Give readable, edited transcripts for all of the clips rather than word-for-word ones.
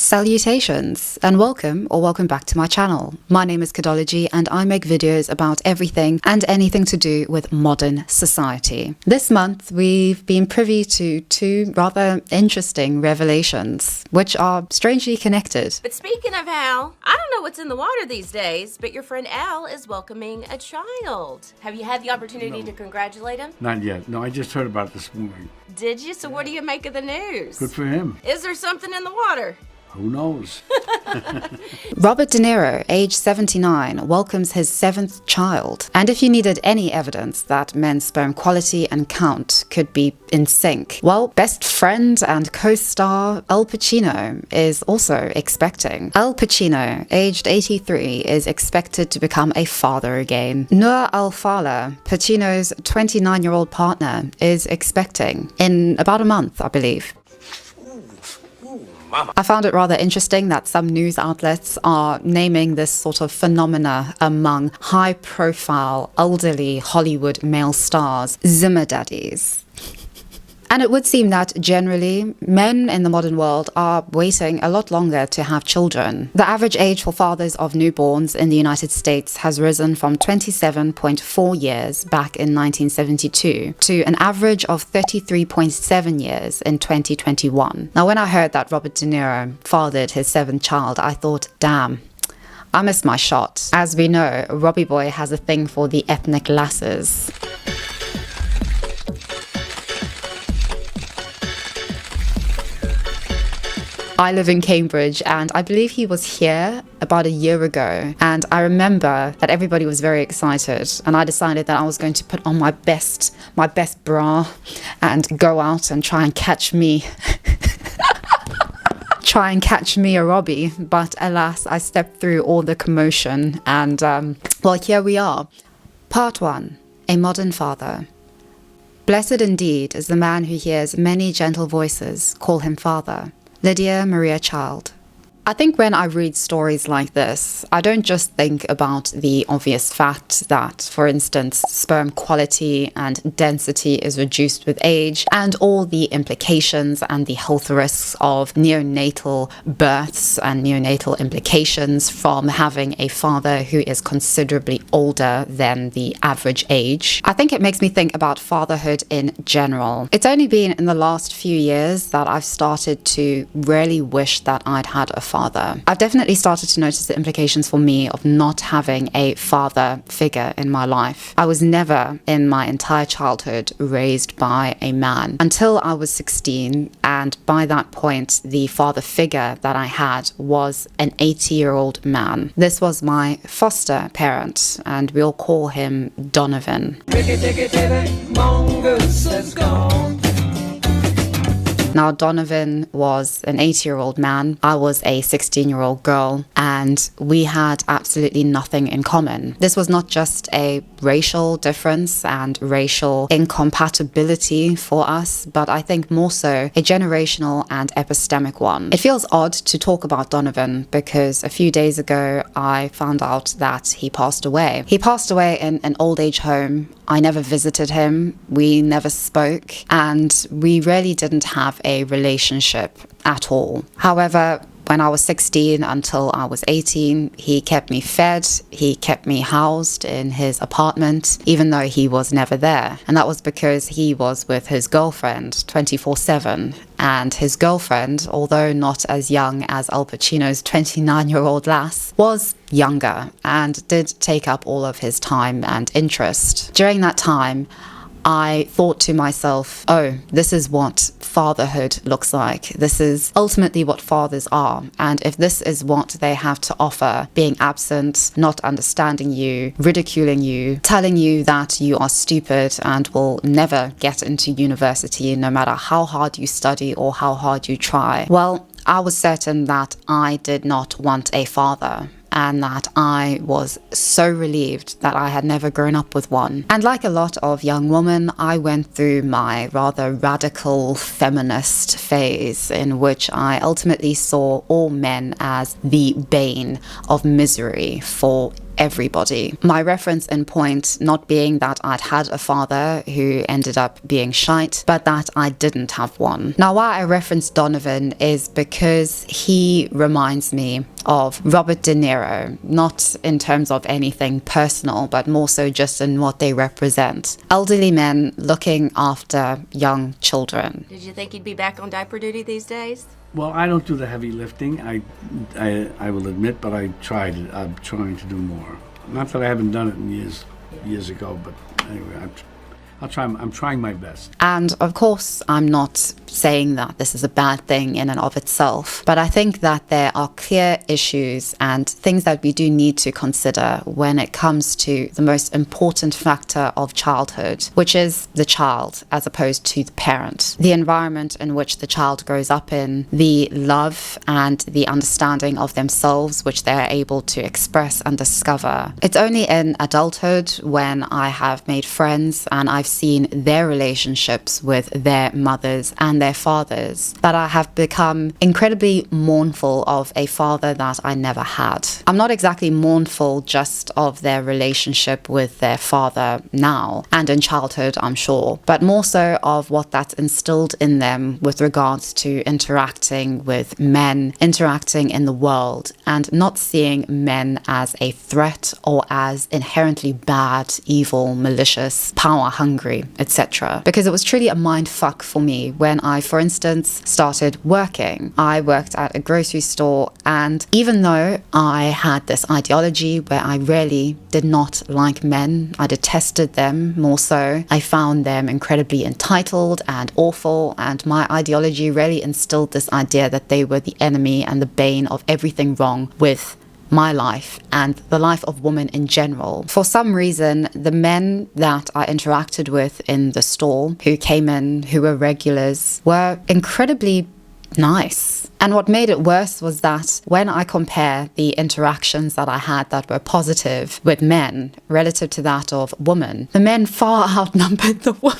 Salutations and welcome back to my channel. My name is Kidology and I make videos about everything and anything to do with modern society. This month we've been privy to two rather interesting revelations, which are strangely connected. But speaking of Al, I don't know what's in the water these days, but your friend Al is welcoming a child. Have you had the opportunity to congratulate him? Not yet. No, I just heard about it this morning. Did you? So what do you make of the news? Good for him. Is there something in the water? Who knows? Robert De Niro, age 79, welcomes his 7th child. And if you needed any evidence that men's sperm quality and count could be in sync, well, best friend and co-star Al Pacino is also expecting. Al Pacino, aged 83, is expected to become a father again. Noor Al-Fala, Pacino's 29-year-old partner, is expecting in about a month, I believe. I found it rather interesting that some news outlets are naming this sort of phenomena among high-profile, elderly Hollywood male stars Zimmer daddies. And it would seem that generally, men in the modern world are waiting a lot longer to have children. The average age for fathers of newborns in the United States has risen from 27.4 years back in 1972 to an average of 33.7 years in 2021. Now, when I heard that Robert De Niro fathered his 7th child, I thought, damn, I missed my shot. As we know, Robbie Boy has a thing for the ethnic lasses. I live in Cambridge and I believe he was here about a year ago, and I remember that everybody was very excited and I decided that I was going to put on my best bra and go out and try and catch me a Robbie, but alas, I stepped through all the commotion and well, here we are. Part 1. A modern father. Blessed indeed is the man who hears many gentle voices call him father. Lydia Maria Child. I think when I read stories like this, I don't just think about the obvious fact that, for instance, sperm quality and density is reduced with age, and all the implications and the health risks of neonatal births and neonatal implications from having a father who is considerably older than the average age. I think it makes me think about fatherhood in general. It's only been in the last few years that I've started to really wish that I'd had a father. I've definitely started to notice the implications for me of not having a father figure in my life. I was never in my entire childhood raised by a man until I was 16, and by that point the father figure that I had was an 80-year-old man. This was my foster parent and we'll call him Donovan. Now, Donovan was an 80-year-old man, I was a 16-year-old girl, and we had absolutely nothing in common. This was not just a racial difference and racial incompatibility for us, but I think more so a generational and epistemic one. It feels odd to talk about Donovan because a few days ago I found out that he passed away. He passed away in an old age home. I never visited him, we never spoke, and we really didn't have a relationship at all. However, when I was 16 until I was 18, he kept me fed, he kept me housed in his apartment, even though he was never there. And that was because he was with his girlfriend 24/7. And his girlfriend, although not as young as Al Pacino's 29-year-old lass, was younger and did take up all of his time and interest. During that time, I thought to myself, oh, this is what fatherhood looks like. This is ultimately what fathers are. And if this is what they have to offer, being absent, not understanding you, ridiculing you, telling you that you are stupid and will never get into university no matter how hard you study or how hard you try, well, I was certain that I did not want a father, and that I was so relieved that I had never grown up with one. And like a lot of young women, I went through my rather radical feminist phase in which I ultimately saw all men as the bane of misery for everybody. My reference in point not being that I'd had a father who ended up being shite, but that I didn't have one. Now, why I reference Donovan is because he reminds me of Robert De Niro, not in terms of anything personal, but more so just in what they represent. Elderly men looking after young children. Did you think you'd be back on diaper duty these days? Well, I don't do the heavy lifting, I will admit, but I tried it. I'm trying to do more. Not that I haven't done it in years ago, but anyway, I'm trying my best. And of course, I'm not saying that this is a bad thing in and of itself, but I think that there are clear issues and things that we do need to consider when it comes to the most important factor of childhood, which is the child as opposed to the parent. The environment in which the child grows up in, the love and the understanding of themselves which they're able to express and discover. It's only in adulthood when I have made friends and I've seen their relationships with their mothers and their fathers that I have become incredibly mournful of a father that I never had. I'm not exactly mournful just of their relationship with their father now and in childhood, I'm sure, but more so of what that's instilled in them with regards to interacting with men, interacting in the world, and not seeing men as a threat or as inherently bad, evil, malicious, power hungry, etc. Because it was truly a mind fuck for me when I, for instance, started working. I worked at a grocery store, and even though I had this ideology where I really did not like men, I detested them more so, I found them incredibly entitled and awful, and my ideology really instilled this idea that they were the enemy and the bane of everything wrong with my life and the life of women in general. For some reason, the men that I interacted with in the store, who came in, who were regulars, were incredibly nice. And what made it worse was that when I compare the interactions that I had that were positive with men relative to that of women, the men far outnumbered the women.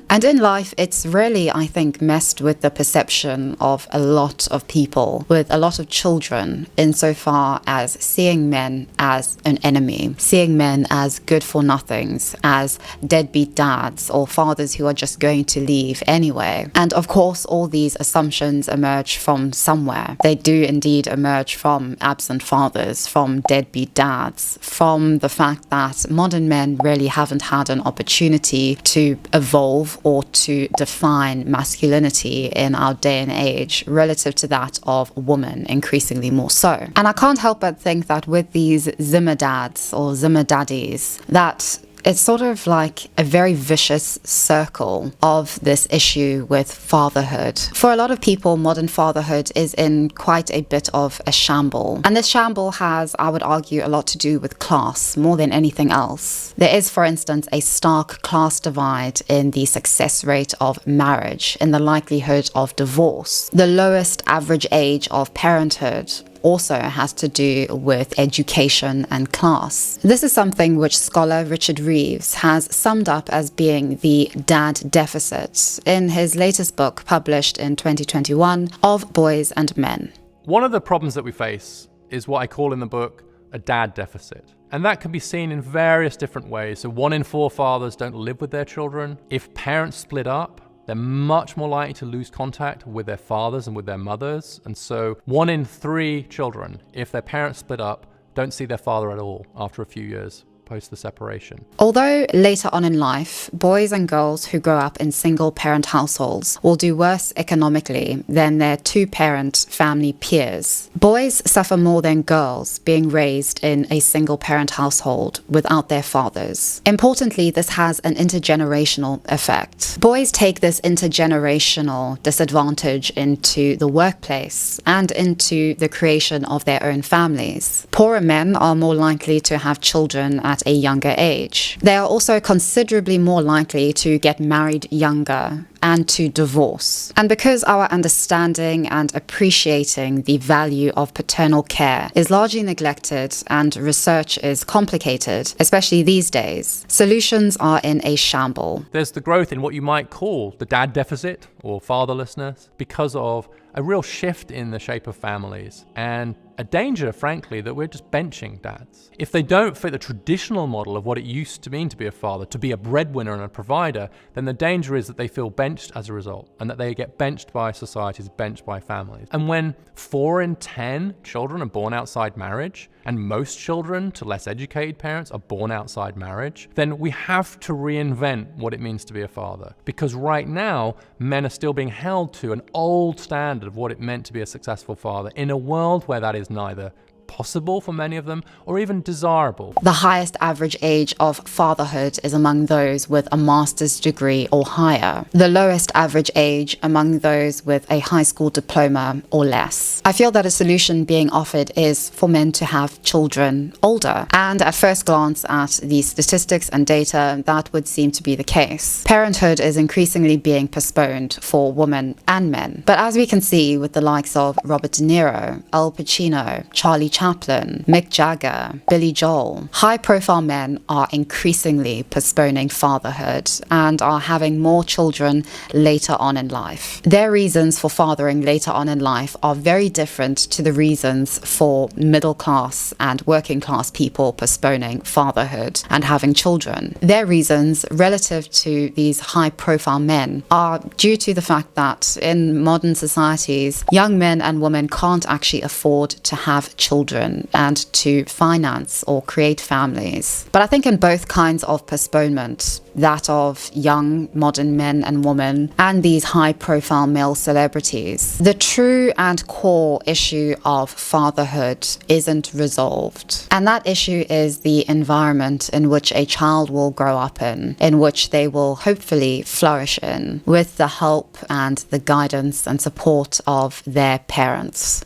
And in life, it's really, I think, messed with the perception of a lot of people, with a lot of children, insofar as seeing men as an enemy, seeing men as good for nothings, as deadbeat dads or fathers who are just going to leave anyway. And of course, all these assumptions emerge from somewhere. They do indeed emerge from absent fathers, from deadbeat dads, from the fact that modern men really haven't had an opportunity to evolve or to define masculinity in our day and age relative to that of women, increasingly more so. And I can't help but think that with these Zimmer dads or Zimmer daddies, that it's sort of like a very vicious circle of this issue with fatherhood. For a lot of people, modern fatherhood is in quite a bit of a shamble. And this shamble has, I would argue, a lot to do with class more than anything else. There is, for instance, a stark class divide in the success rate of marriage, in the likelihood of divorce. The lowest average age of parenthood also has to do with education and class. This is something which scholar Richard Reeves has summed up as being the dad deficit in his latest book published in 2021 of Boys and Men. One of the problems that we face is what I call in the book a dad deficit. And that can be seen in various different ways. So 1 in 4 fathers don't live with their children. If parents split up, they're much more likely to lose contact with their fathers and with their mothers. And so 1 in 3 children, if their parents split up, don't see their father at all after a few years post the separation. Although later on in life, boys and girls who grow up in single-parent households will do worse economically than their 2-parent family peers, boys suffer more than girls being raised in a single-parent household without their fathers. Importantly, this has an intergenerational effect. Boys take this intergenerational disadvantage into the workplace and into the creation of their own families. Poorer men are more likely to have children at a younger age. They are also considerably more likely to get married younger and to divorce. And because our understanding and appreciating the value of paternal care is largely neglected and research is complicated, especially these days, solutions are in a shamble. There's the growth in what you might call the dad deficit or fatherlessness because of a real shift in the shape of families and a danger, frankly, that we're just benching dads. If they don't fit the traditional model of what it used to mean to be a father, to be a breadwinner and a provider, then the danger is that they feel benched as a result, and that they get benched by societies, benched by families. And when 4 in 10 children are born outside marriage, and most children to less educated parents are born outside marriage, then we have to reinvent what it means to be a father. Because right now, men are still being held to an old standard of what it meant to be a successful father in a world where that is neither possible for many of them or even desirable. The highest average age of fatherhood is among those with a master's degree or higher. The lowest average age among those with a high school diploma or less. I feel that a solution being offered is for men to have children older. And at first glance at the statistics and data, that would seem to be the case. Parenthood is increasingly being postponed for women and men. But as we can see with the likes of Robert De Niro, Al Pacino, Charlie Chaplin, Mick Jagger, Billy Joel, high-profile men are increasingly postponing fatherhood and are having more children later on in life. Their reasons for fathering later on in life are very different to the reasons for middle-class and working-class people postponing fatherhood and having children. Their reasons relative to these high-profile men are due to the fact that in modern societies, young men and women can't actually afford to have children and to finance or create families. But I think in both kinds of postponement, that of young modern men and women and these high-profile male celebrities, the true and core issue of fatherhood isn't resolved. And that issue is the environment in which a child will grow up in which they will hopefully flourish in, with the help and the guidance and support of their parents.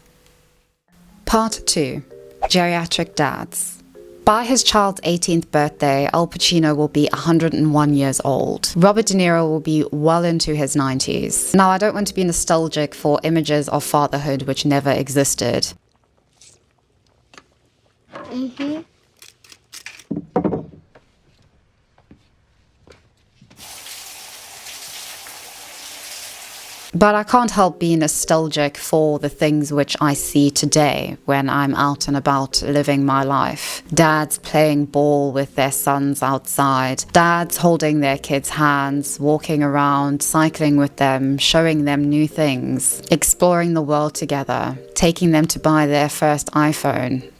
Part 2. Geriatric Dads. By his child's 18th birthday, Al Pacino will be 101 years old. Robert De Niro will be well into his 90s. Now, I don't want to be nostalgic for images of fatherhood which never existed. But I can't help being nostalgic for the things which I see today when I'm out and about living my life. Dads playing ball with their sons outside. Dads holding their kids' hands, walking around, cycling with them, showing them new things, exploring the world together, taking them to buy their first iPhone.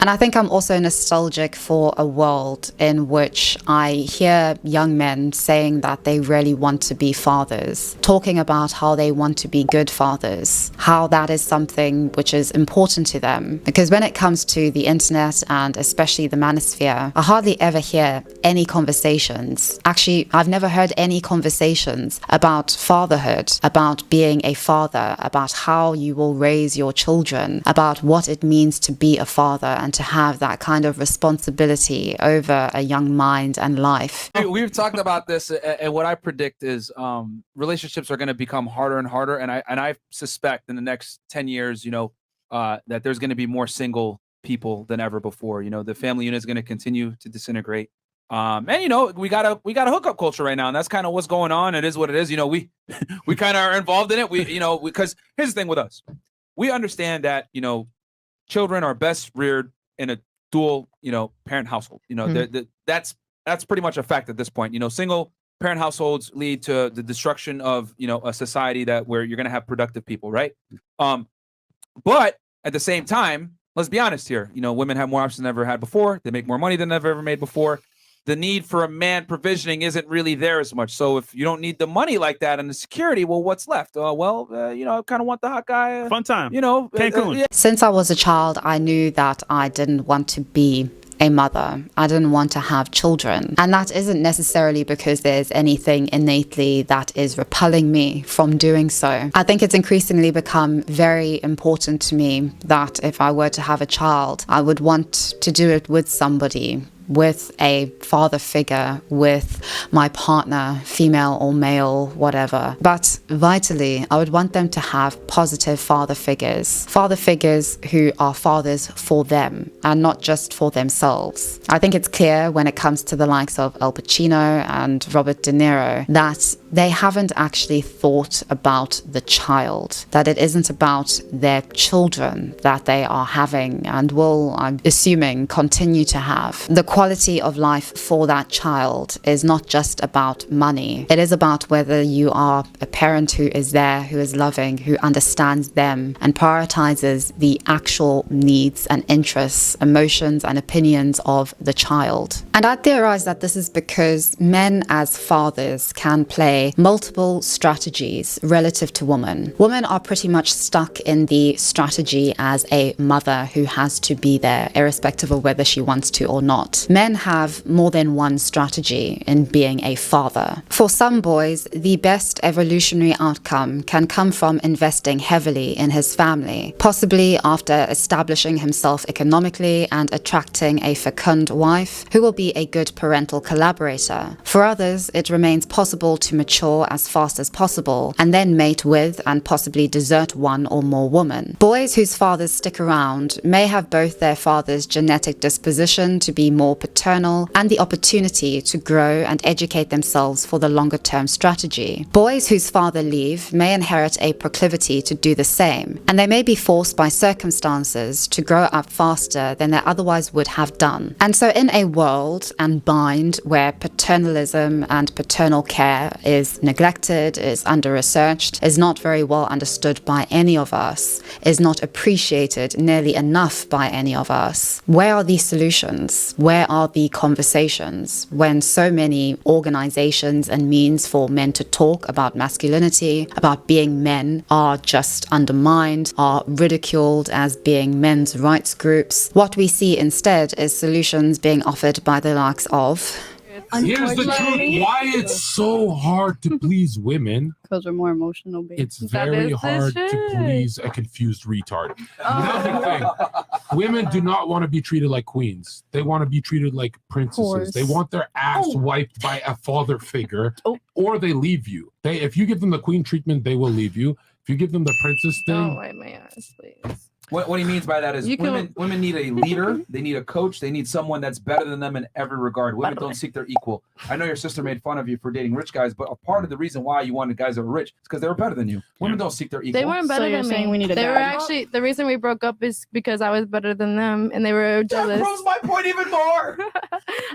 And I think I'm also nostalgic for a world in which I hear young men saying that they really want to be fathers, talking about how they want to be good fathers, how that is something which is important to them. Because when it comes to the internet and especially the manosphere, I hardly ever hear any conversations. Actually, I've never heard any conversations about fatherhood, about being a father, about how you will raise your children, about what it means to be a father and to have that kind of responsibility over a young mind and life. We've talked about this, and what I predict is relationships are going to become harder and harder, and I suspect in the next 10 years, that there's going to be more single people than ever before. The family unit is going to continue to disintegrate. And we got a hookup culture right now, and that's kind of what's going on. It is what it is. We kind of are involved in it. Because here's the thing with us, we understand that children are best reared in a dual parent household. That's pretty much a fact at this point. Single parent households lead to the destruction of a society where you're going to have productive people, right? But at the same time, let's be honest here. Women have more options than ever had before. They make more money than they've ever made before. The need for a man provisioning isn't really there as much. So if you don't need the money like that and the security, well, what's left? I kind of want the hot guy. Fun time. Cancun. Since I was a child, I knew that I didn't want to be a mother. I didn't want to have children. And that isn't necessarily because there's anything innately that is repelling me from doing so. I think it's increasingly become very important to me that if I were to have a child, I would want to do it with somebody, with a father figure, with my partner, female or male, whatever. But vitally, I would want them to have positive father figures who are fathers for them and not just for themselves. I think it's clear when it comes to the likes of Al Pacino and Robert De Niro that they haven't actually thought about the child, that it isn't about their children that they are having and will, I'm assuming, continue to have. The quality of life for that child is not just about money. It is about whether you are a parent who is there, who is loving, who understands them and prioritizes the actual needs and interests, emotions and opinions of the child. And I theorize that this is because men as fathers can play multiple strategies relative to women. Women are pretty much stuck in the strategy as a mother who has to be there, irrespective of whether she wants to or not. Men have more than one strategy in being a father. For some boys, the best evolutionary outcome can come from investing heavily in his family, possibly after establishing himself economically and attracting a fecund wife who will be a good parental collaborator. For others, it remains possible to mature as fast as possible and then mate with and possibly desert one or more women. Boys whose fathers stick around may have both their father's genetic disposition to be more paternal and the opportunity to grow and educate themselves for the longer-term strategy. Boys whose father leave may inherit a proclivity to do the same, and they may be forced by circumstances to grow up faster than they otherwise would have done. And so in a world and bind where paternalism and paternal care is neglected, is under-researched, is not very well understood by any of us, is not appreciated nearly enough by any of us, where are these solutions? Where are the conversations when so many organizations and means for men to talk about masculinity, about being men, are just undermined, are ridiculed as being men's rights groups? What we see instead is solutions being offered by the likes of... Here's the truth. Why it's so hard to please women. Because we're more emotional based. It's very hard to please a confused retard. Another thing, women do not want to be treated like queens. They want to be treated like princesses. They want their ass wiped by a father figure, or they leave you. If you give them the queen treatment, they will leave you. If you give them the princess thing, don't wipe my ass, please. What he means by that is women need a leader, they need a coach, they need someone that's better than them in every regard. Women don't seek their equal. I know your sister made fun of you for dating rich guys, but a part of the reason why you wanted guys that were rich is because they were better than you. Women don't seek their equal. They weren't better than me. We need they were actually, the reason we broke up is because I was better than them and they were jealous. That proves my point even more.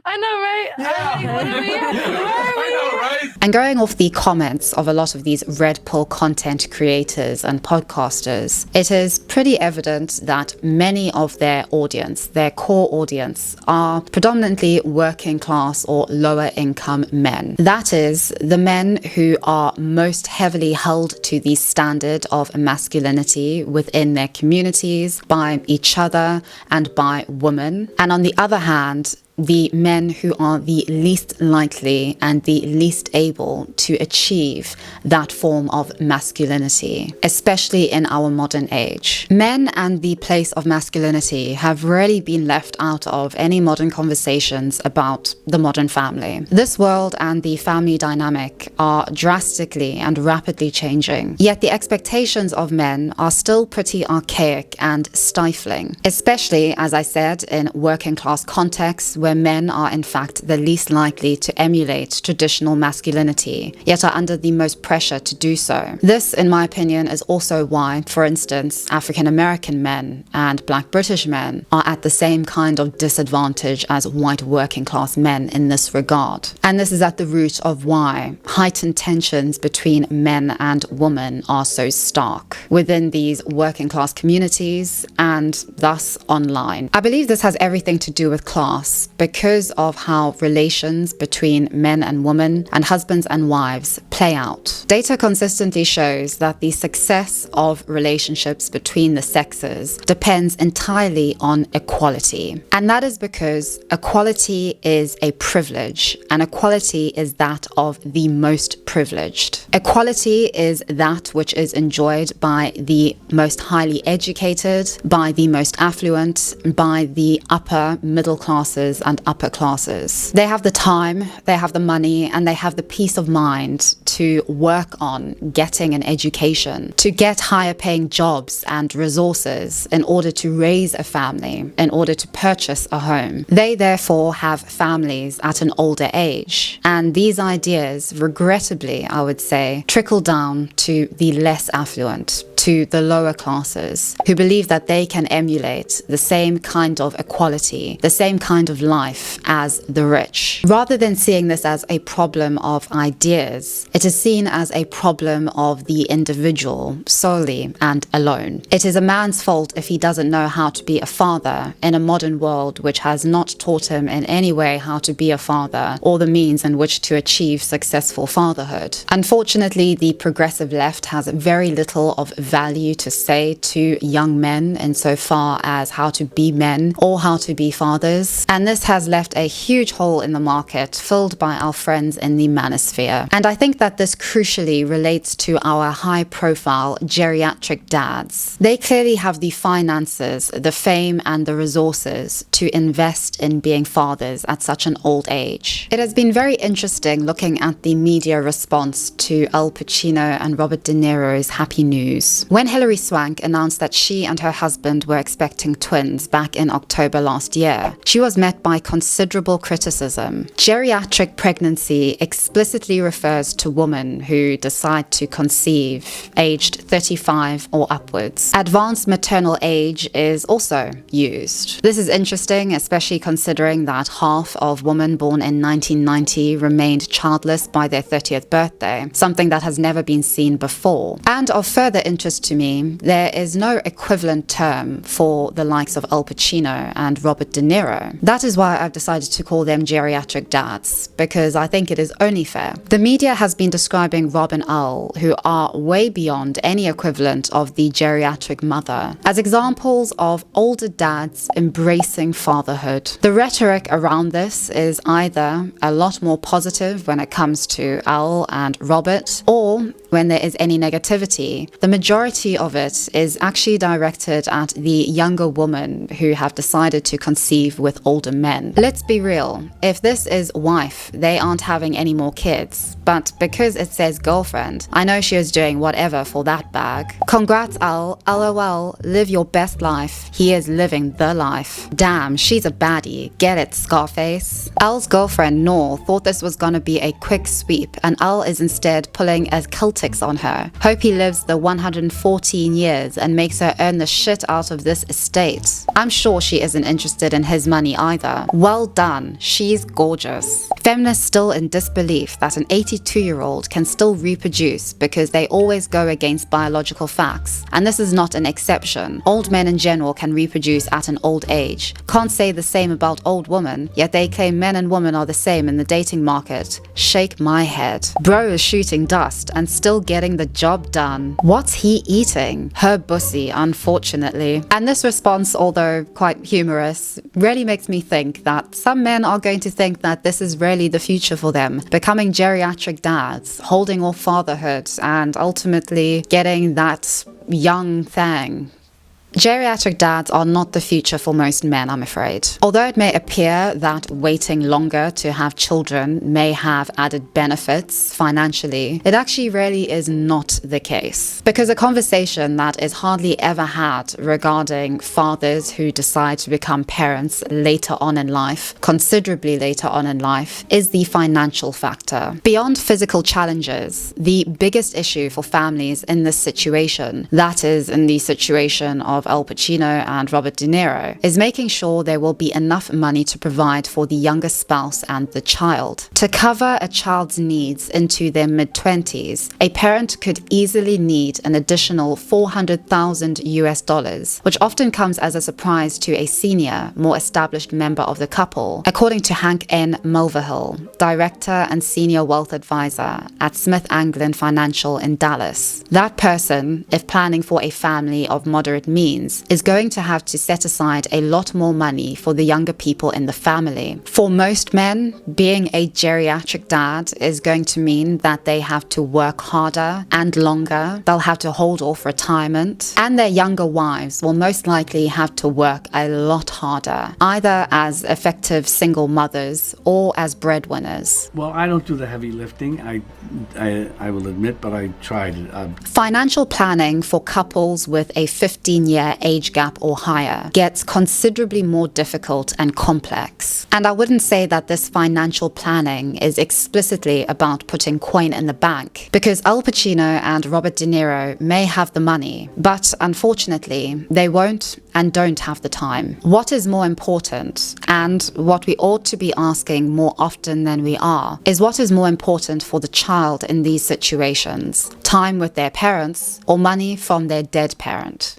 I know, right? Yeah. I know, right? And going off the comments of a lot of these red pill content creators and podcasters, it is pretty evident that many of their audience, their core audience, are predominantly working class or lower income men. That is, the men who are most heavily held to the standard of masculinity within their communities, by each other and by women. And on the other hand, the men who are the least likely and the least able to achieve that form of masculinity, especially in our modern age. Men and the place of masculinity have really been left out of any modern conversations about the modern family. This world and the family dynamic are drastically and rapidly changing, yet the expectations of men are still pretty archaic and stifling, especially, as I said, in working class contexts where men are in fact the least likely to emulate traditional masculinity, yet are under the most pressure to do so. This, in my opinion, is also why, for instance, African American men and Black British men are at the same kind of disadvantage as white working class men in this regard. And this is at the root of why heightened tensions between men and women are so stark within these working class communities and thus online. I believe this has everything to do with class, because of how relations between men and women and husbands and wives play out. Data consistently shows that the success of relationships between the sexes depends entirely on equality. And that is because equality is a privilege, and equality is that of the most privileged. Equality is that which is enjoyed by the most highly educated, by the most affluent, by the upper middle classes and upper classes. They have the time, they have the money, and they have the peace of mind to work on getting an education, to get higher paying jobs and resources in order to raise a family, in order to purchase a home. They therefore have families at an older age. And these ideas, regrettably, inevitably, I would say, trickle down to the less affluent, to the lower classes, who believe that they can emulate the same kind of equality, the same kind of life as the rich. Rather than seeing this as a problem of ideas, it is seen as a problem of the individual solely and alone. It is a man's fault if he doesn't know how to be a father in a modern world which has not taught him in any way how to be a father or the means in which to achieve successful fatherhood. Unfortunately, the progressive left has very little of value to say to young men insofar as how to be men or how to be fathers, and this has left a huge hole in the market filled by our friends in the manosphere. And I think that this crucially relates to our high-profile geriatric dads. They clearly have the finances, the fame and the resources to invest in being fathers at such an old age. It has been very interesting looking at the media response to Al Pacino and Robert De Niro's Happy News. When Hilary Swank announced that she and her husband were expecting twins back in October last year, she was met by considerable criticism. Geriatric pregnancy explicitly refers to women who decide to conceive aged 35 or upwards. Advanced maternal age is also used. This is interesting, especially considering that half of women born in 1990 remained childless by their 30th birthday, something that has never been seen before. And of further interest to me, there is no equivalent term for the likes of Al Pacino and Robert De Niro. That is why I've decided to call them geriatric dads, because I think it is only fair. The media has been describing Rob and Al, who are way beyond any equivalent of the geriatric mother, as examples of older dads embracing fatherhood. The rhetoric around this is either a lot more positive when it comes to Al and Robert, or when there is any negativity, the majority of it is actually directed at the younger women who have decided to conceive with older men. Let's be real, if this is wife, they aren't having any more kids, but because it says girlfriend, I know she is doing whatever for that bag. Congrats Al, LOL, live your best life. He is living the life. Damn, she's a baddie. Get it, Scarface? Al's girlfriend Noor thought this was gonna be a quick sweep, and Al is instead pulling a Celtics on her. Hope he lives the 114 years and makes her earn the shit out of this estate. I'm sure she isn't interested in his money either. Well done, she's gorgeous. Feminists still in disbelief that an 82-year-old can still reproduce because they always go against biological facts, and this is not an exception. Old men in general can reproduce at an old age. Can't say the same about old women, yet they claim men and women are the same in the dating market. Shake my head. Bro is shooting dust and still getting the job done. What's he eating? Her bussy, unfortunately. And this response, although quite humorous, really makes me think that some men are going to think that this is really the future for them, becoming geriatric dads, holding off fatherhood, and ultimately getting that young thing. Geriatric dads are not the future for most men, I'm afraid. Although it may appear that waiting longer to have children may have added benefits financially, it actually really is not the case. Because a conversation that is hardly ever had regarding fathers who decide to become parents later on in life, considerably later on in life, is the financial factor. Beyond physical challenges, the biggest issue for families in this situation, that is in the situation of Al Pacino and Robert De Niro, is making sure there will be enough money to provide for the younger spouse and the child. To cover a child's needs into their mid-20s, a parent could easily need an additional $400,000, which often comes as a surprise to a senior, more established member of the couple, according to Hank N. Mulvihill, director and senior wealth advisor at Smith Anglin Financial in Dallas. That person, if planning for a family of moderate means, is going to have to set aside a lot more money for the younger people in the family. For most men, being a geriatric dad is going to mean that they have to work harder and longer. They'll have to hold off retirement, and their younger wives will most likely have to work a lot harder, either as effective single mothers or as breadwinners. Well, I don't do the heavy lifting, I will admit, but I tried it. Financial planning for couples with a 15-year year age gap or higher gets considerably more difficult and complex. And I wouldn't say that this financial planning is explicitly about putting coin in the bank, because Al Pacino and Robert De Niro may have the money, but unfortunately they won't and don't have the time. What is more important, and what we ought to be asking more often than we are, is what is more important for the child in these situations: time with their parents or money from their dead parent?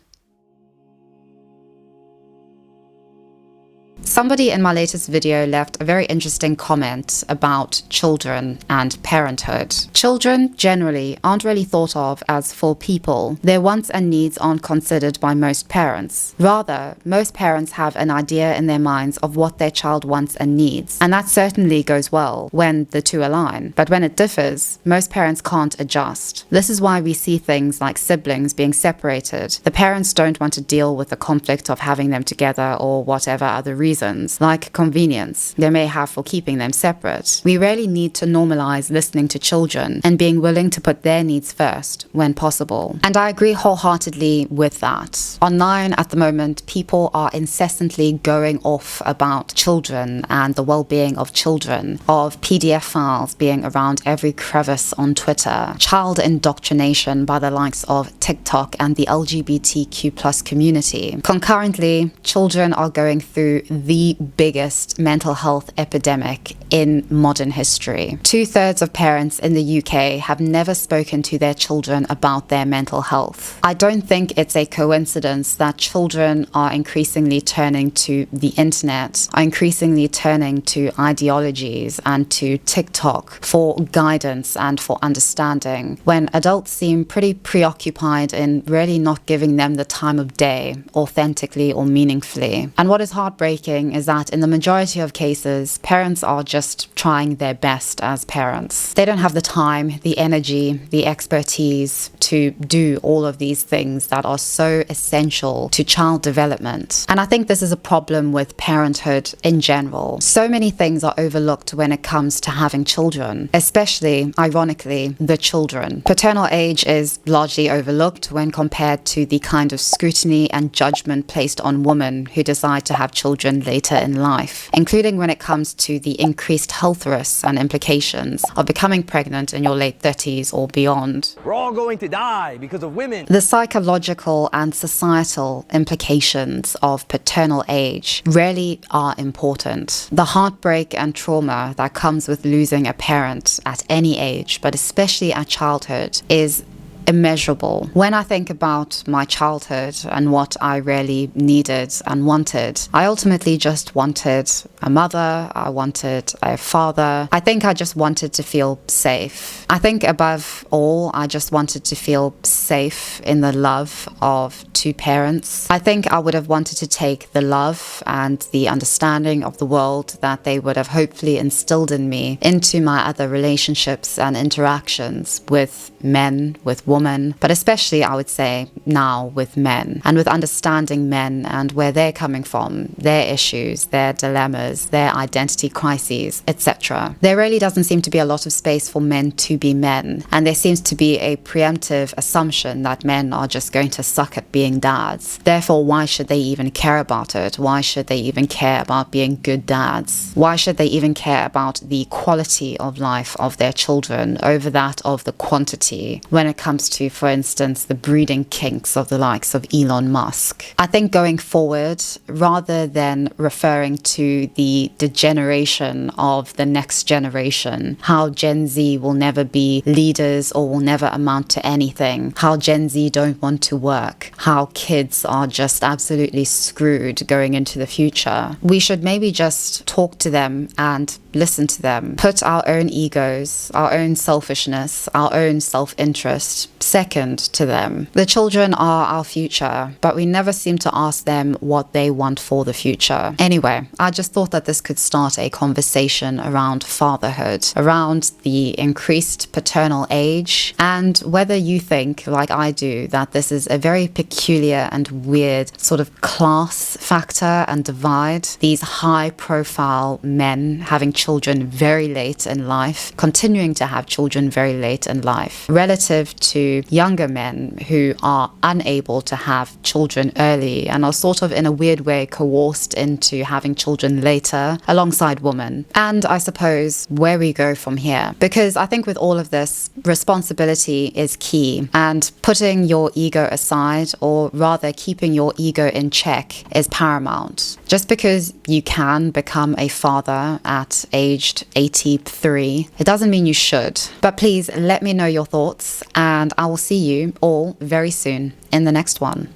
Somebody in my latest video left a very interesting comment about children and parenthood. Children generally aren't really thought of as full people. Their wants and needs aren't considered by most parents. Rather, most parents have an idea in their minds of what their child wants and needs, and that certainly goes well when the two align. But when it differs, most parents can't adjust. This is why we see things like siblings being separated. The parents don't want to deal with the conflict of having them together, or whatever other reasons, like convenience they may have for keeping them separate. We really need to normalize listening to children and being willing to put their needs first when possible. And I agree wholeheartedly with that. Online at the moment, people are incessantly going off about children and the well-being of children, of PDF files being around every crevice on Twitter, child indoctrination by the likes of TikTok and the LGBTQ+ community. Concurrently, children are going through the biggest mental health epidemic in modern history. 2/3 of parents in the UK have never spoken to their children about their mental health. I don't think it's a coincidence that children are increasingly turning to the internet, are increasingly turning to ideologies and to TikTok for guidance and for understanding, when adults seem pretty preoccupied in really not giving them the time of day, authentically or meaningfully. And what is heartbreaking is that in the majority of cases, parents are just trying their best as parents. They don't have the time, the energy, the expertise to do all of these things that are so essential to child development. And I think this is a problem with parenthood in general. So many things are overlooked when it comes to having children, especially, ironically, the children. Paternal age is largely overlooked when compared to the kind of scrutiny and judgment placed on women who decide to have children later in life, including when it comes to the increased health risks and implications of becoming pregnant in your late 30s or beyond. We're all going to die because of women. The psychological and societal implications of paternal age really are important. The heartbreak and trauma that comes with losing a parent at any age, but especially at childhood, is immeasurable. When I think about my childhood and what I really needed and wanted, I ultimately just wanted a mother, I wanted a father. I think I just wanted to feel safe. I think above all, I just wanted to feel safe in the love of two parents. I think I would have wanted to take the love and the understanding of the world that they would have hopefully instilled in me into my other relationships and interactions with men, with women, but especially I would say now with men, and with understanding men and where they're coming from, their issues, their dilemmas, their identity crises, etc. There really doesn't seem to be a lot of space for men to be men, and there seems to be a preemptive assumption that men are just going to suck at being dads. Therefore, why should they even care about it? Why should they even care about being good dads? Why should they even care about the quality of life of their children over that of the quantity when it comes to, for instance, the breeding kinks of the likes of Elon Musk? I think going forward, rather than referring to the degeneration of the next generation, how Gen Z will never be leaders or will never amount to anything, how Gen Z don't want to work, how kids are just absolutely screwed going into the future, we should maybe just talk to them and listen to them, put our own egos, our own selfishness, our own self-interest second to them. The children are our future, but we never seem to ask them what they want for the future. Anyway, I just thought that this could start a conversation around fatherhood, around the increased paternal age, and whether you think, like I do, that this is a very peculiar and weird sort of class factor and divide. These high-profile men having children very late in life, continuing to have children very late in life, relative to younger men who are unable to have children early and are sort of in a weird way coerced into having children later alongside women. And I suppose where we go from here, because I think with all of this, responsibility is key, and putting your ego aside, or rather keeping your ego in check, is paramount. Just because you can become a father at aged 83, it doesn't mean you should. But please let me know your thoughts, and I will see you all very soon in the next one.